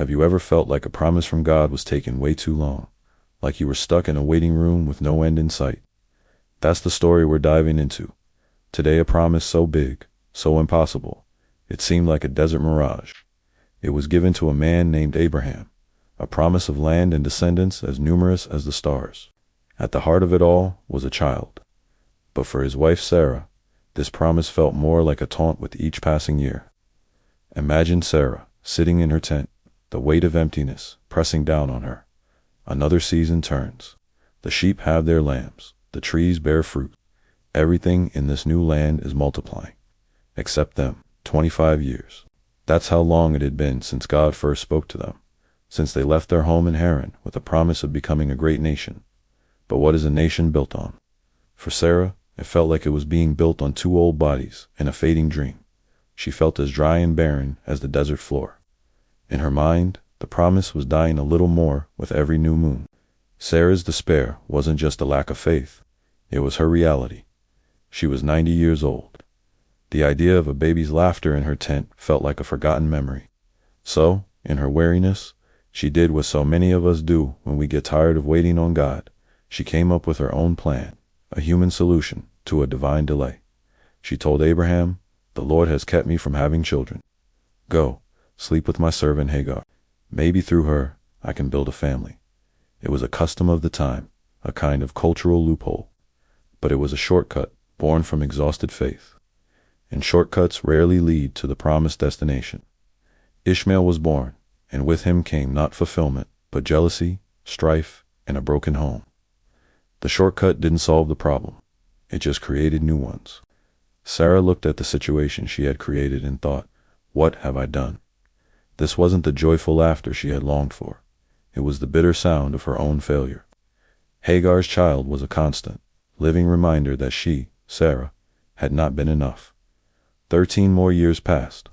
Have you ever felt like a promise from God was taking way too long? Like you were stuck in a waiting room with no end in sight? That's the story we're diving into. Today, a promise so big, so impossible, it seemed like a desert mirage. It was given to a man named Abraham, a promise of land and descendants as numerous as the stars. At the heart of it all was a child. But for his wife Sarah, this promise felt more like a taunt with each passing year. Imagine Sarah, sitting in her tent, the weight of emptiness pressing down on her. Another season turns. The sheep have their lambs, the trees bear fruit. Everything in this new land is multiplying. Except them, 25 years. That's how long it had been since God first spoke to them, since they left their home in Haran with a promise of becoming a great nation. But what is a nation built on? For Sarah, it felt like it was being built on two old bodies in a fading dream. She felt as dry and barren as the desert floor. In her mind, the promise was dying a little more with every new moon. Sarah's despair wasn't just a lack of faith. It was her reality. She was 90 years old. The idea of a baby's laughter in her tent felt like a forgotten memory. So, in her weariness, she did what so many of us do when we get tired of waiting on God. She came up with her own plan, a human solution to a divine delay. She told Abraham, "The Lord has kept me from having children. Go, sleep with my servant Hagar. Maybe through her, I can build a family." It was a custom of the time, a kind of cultural loophole. But it was a shortcut born from exhausted faith. And shortcuts rarely lead to the promised destination. Ishmael was born, and with him came not fulfillment, but jealousy, strife, and a broken home. The shortcut didn't solve the problem. It just created new ones. Sarah looked at the situation she had created and thought, "What have I done?" This wasn't the joyful laughter she had longed for. It was the bitter sound of her own failure. Hagar's child was a constant, living reminder that she, Sarah, had not been enough. 13 more years passed.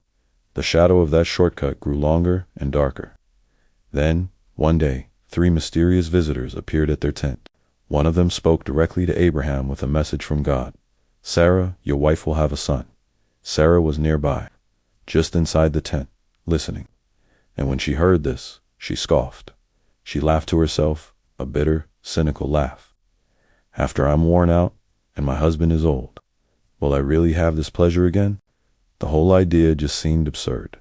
The shadow of that shortcut grew longer and darker. Then, one day, 3 mysterious visitors appeared at their tent. One of them spoke directly to Abraham with a message from God. "Sarah, your wife will have a son." Sarah was nearby, just inside the tent, listening. And when she heard this, she scoffed. She laughed to herself, a bitter, cynical laugh. "After I'm worn out, and my husband is old, will I really have this pleasure again?" The whole idea just seemed absurd.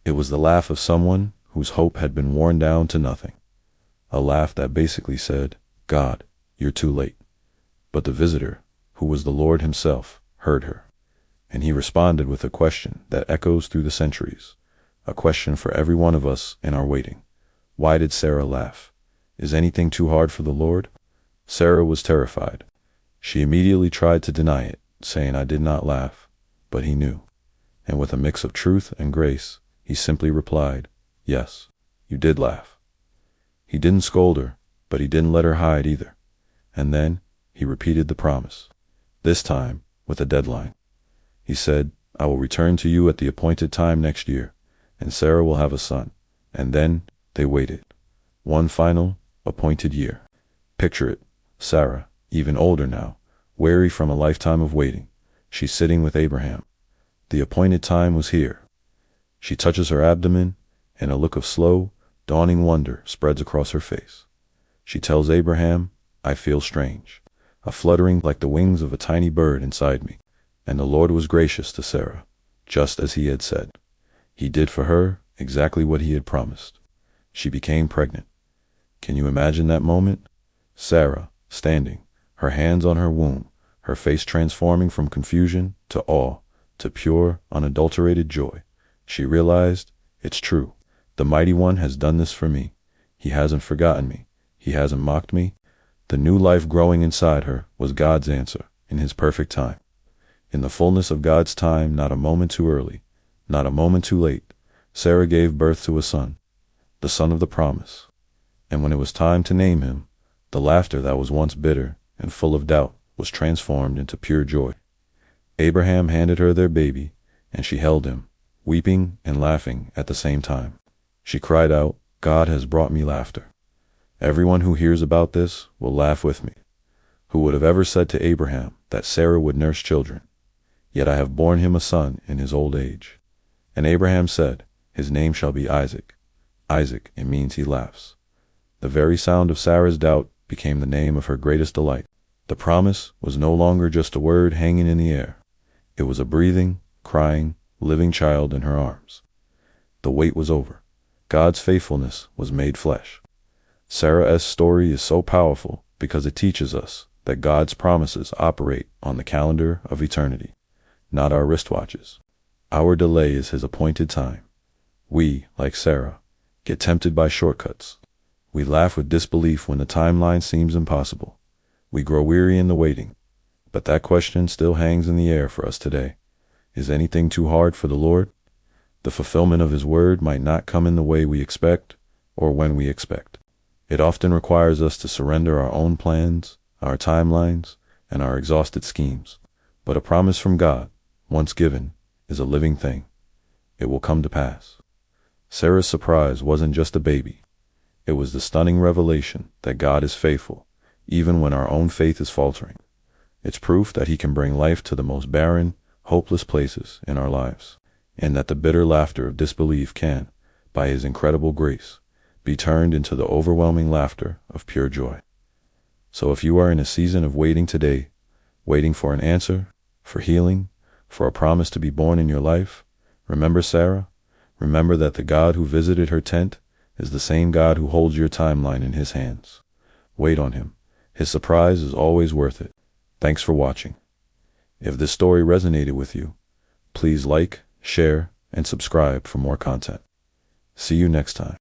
It was the laugh of someone whose hope had been worn down to nothing. A laugh that basically said, "God, you're too late." But the visitor, who was the Lord himself, heard her. And he responded with a question that echoes through the centuries, a question for every one of us in our waiting. Why did Sarah laugh? Is anything too hard for the Lord? Sarah was terrified. She immediately tried to deny it, saying, "I did not laugh." But he knew. And with a mix of truth and grace, he simply replied, "Yes, you did laugh." He didn't scold her, but he didn't let her hide either. And then he repeated the promise, this time with a deadline. He said, "I will return to you at the appointed time next year, and Sarah will have a son." And then they waited. One final, appointed year. Picture it, Sarah, even older now, weary from a lifetime of waiting. She's sitting with Abraham. The appointed time was here. She touches her abdomen, and a look of slow, dawning wonder spreads across her face. She tells Abraham, "I feel strange, a fluttering like the wings of a tiny bird inside me." And the Lord was gracious to Sarah, just as he had said. He did for her exactly what he had promised. She became pregnant. Can you imagine that moment? Sarah, standing, her hands on her womb, her face transforming from confusion to awe, to pure, unadulterated joy. She realized, it's true. The Mighty One has done this for me. He hasn't forgotten me. He hasn't mocked me. The new life growing inside her was God's answer, in his perfect time. In the fullness of God's time, not a moment too early, not a moment too late, Sarah gave birth to a son, the son of the promise. And when it was time to name him, the laughter that was once bitter and full of doubt was transformed into pure joy. Abraham handed her their baby, and she held him, weeping and laughing at the same time. She cried out, "God has brought me laughter. Everyone who hears about this will laugh with me." Who would have ever said to Abraham that Sarah would nurse children? Yet I have borne him a son in his old age. And Abraham said, "His name shall be Isaac." Isaac, it means he laughs. The very sound of Sarah's doubt became the name of her greatest delight. The promise was no longer just a word hanging in the air. It was a breathing, crying, living child in her arms. The wait was over. God's faithfulness was made flesh. Sarah's story is so powerful because it teaches us that God's promises operate on the calendar of eternity, not our wristwatches. Our delay is his appointed time. We, like Sarah, get tempted by shortcuts. We laugh with disbelief when the timeline seems impossible. We grow weary in the waiting. But that question still hangs in the air for us today. Is anything too hard for the Lord? The fulfillment of his word might not come in the way we expect or when we expect. It often requires us to surrender our own plans, our timelines, and our exhausted schemes. But a promise from God, once given, is a living thing. It will come to pass. Sarah's surprise wasn't just a baby. It was the stunning revelation that God is faithful, even when our own faith is faltering. It's proof that he can bring life to the most barren, hopeless places in our lives, and that the bitter laughter of disbelief can, by his incredible grace, be turned into the overwhelming laughter of pure joy. So if you are in a season of waiting today, waiting for an answer, for healing, for a promise to be born in your life, remember Sarah. Remember that the God who visited her tent is the same God who holds your timeline in his hands. Wait on him. His surprise is always worth it. Thanks for watching. If this story resonated with you, please like, share, and subscribe for more content. See you next time.